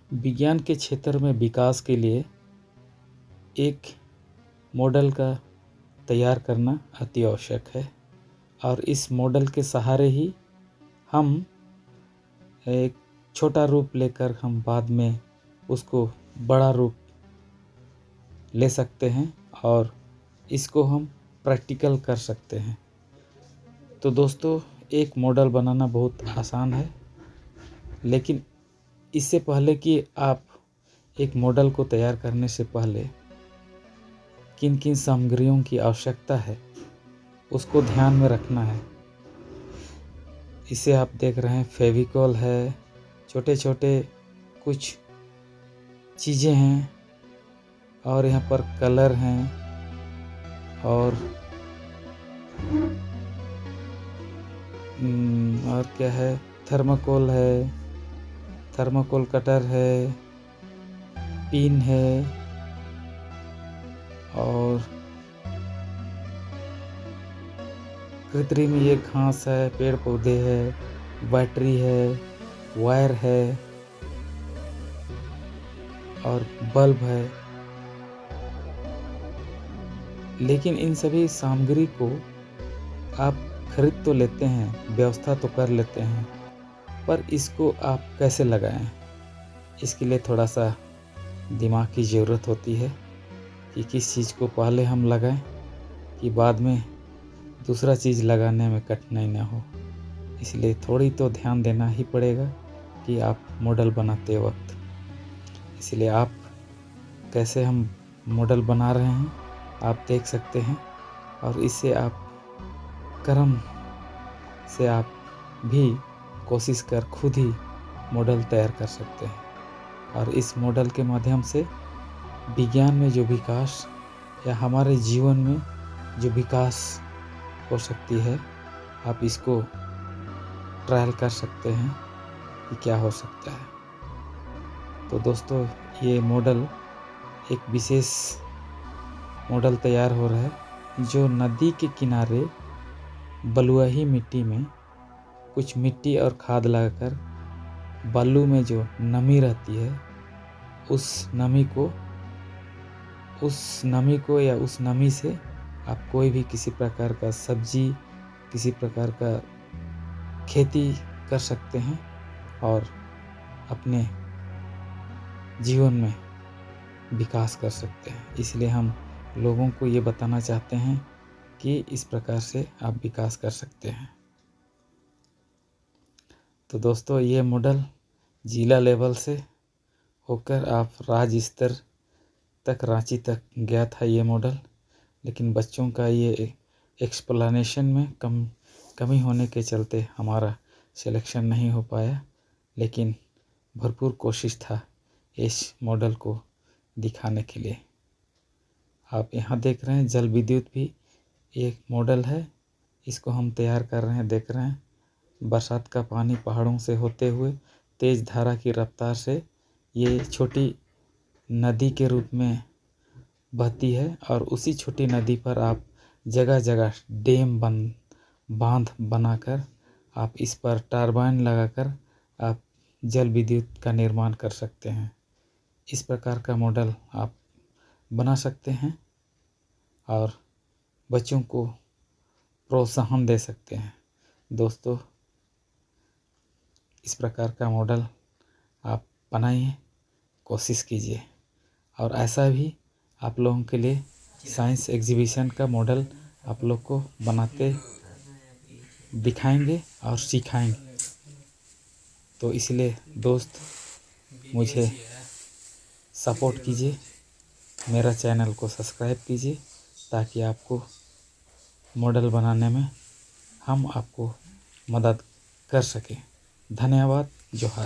विज्ञान के क्षेत्र में विकास के लिए एक मॉडल का तैयार करना अति आवश्यक है और इस मॉडल के सहारे ही हम एक छोटा रूप लेकर हम बाद में उसको बड़ा रूप ले सकते हैं और इसको हम प्रैक्टिकल कर सकते हैं। तो दोस्तों, एक मॉडल बनाना बहुत आसान है, लेकिन इससे पहले कि आप एक मॉडल को तैयार करने से पहले किन किन सामग्रियों की आवश्यकता है उसको ध्यान में रखना है। इसे आप देख रहे हैं, फेविकॉल है, छोटे छोटे कुछ चीज़ें हैं और यहाँ पर कलर हैं और क्या है, थर्माकोल है, थर्माकोल कटर है, पिन है और कृत्रिम ये घास है, पेड़ पौधे है, बैटरी है, वायर है और बल्ब है। लेकिन इन सभी सामग्री को आप खरीद तो लेते हैं, व्यवस्था तो कर लेते हैं, पर इसको आप कैसे लगाएं, इसके लिए थोड़ा सा दिमाग की ज़रूरत होती है कि किस चीज़ को पहले हम लगाएं कि बाद में दूसरा चीज़ लगाने में कठिनाई ना हो। इसलिए थोड़ी तो ध्यान देना ही पड़ेगा कि आप मॉडल बनाते वक्त। इसलिए आप कैसे हम मॉडल बना रहे हैं आप देख सकते हैं और इससे आप कर्म से आप भी कोशिश कर खुद ही मॉडल तैयार कर सकते हैं। और इस मॉडल के माध्यम से विज्ञान में जो विकास या हमारे जीवन में जो विकास हो सकती है, आप इसको ट्रायल कर सकते हैं कि क्या हो सकता है। तो दोस्तों, ये मॉडल एक विशेष मॉडल तैयार हो रहा है जो नदी के किनारे बलुआही मिट्टी में कुछ मिट्टी और खाद लगाकर बालू में जो नमी रहती है उस नमी या उस नमी से आप कोई भी किसी प्रकार का सब्जी, किसी प्रकार का खेती कर सकते हैं और अपने जीवन में विकास कर सकते हैं। इसलिए हम लोगों को ये बताना चाहते हैं कि इस प्रकार से आप विकास कर सकते हैं। तो दोस्तों, ये मॉडल जिला लेवल से होकर आप राज्य स्तर तक, रांची तक गया था ये मॉडल, लेकिन बच्चों का ये एक्सप्लेनेशन में कमी होने के चलते हमारा सिलेक्शन नहीं हो पाया, लेकिन भरपूर कोशिश था इस मॉडल को दिखाने के लिए। आप यहाँ देख रहे हैं, जल विद्युत भी एक मॉडल है, इसको हम तैयार कर रहे हैं। देख रहे हैं, बरसात का पानी पहाड़ों से होते हुए तेज़ धारा की रफ्तार से ये छोटी नदी के रूप में बहती है और उसी छोटी नदी पर आप जगह जगह डैम बांध बनाकर आप इस पर टरबाइन लगाकर आप जल विद्युत का निर्माण कर सकते हैं। इस प्रकार का मॉडल आप बना सकते हैं और बच्चों को प्रोत्साहन दे सकते हैं। दोस्तों, इस प्रकार का मॉडल आप बनाइए, कोशिश कीजिए और ऐसा भी आप लोगों के लिए साइंस एग्जीबिशन का मॉडल आप लोग को बनाते दिखाएंगे और सिखाएंगे। तो इसलिए दोस्त, मुझे सपोर्ट कीजिए, मेरा चैनल को सब्सक्राइब कीजिए ताकि आपको मॉडल बनाने में हम आपको मदद कर सकें। धन्यवाद। जोहार।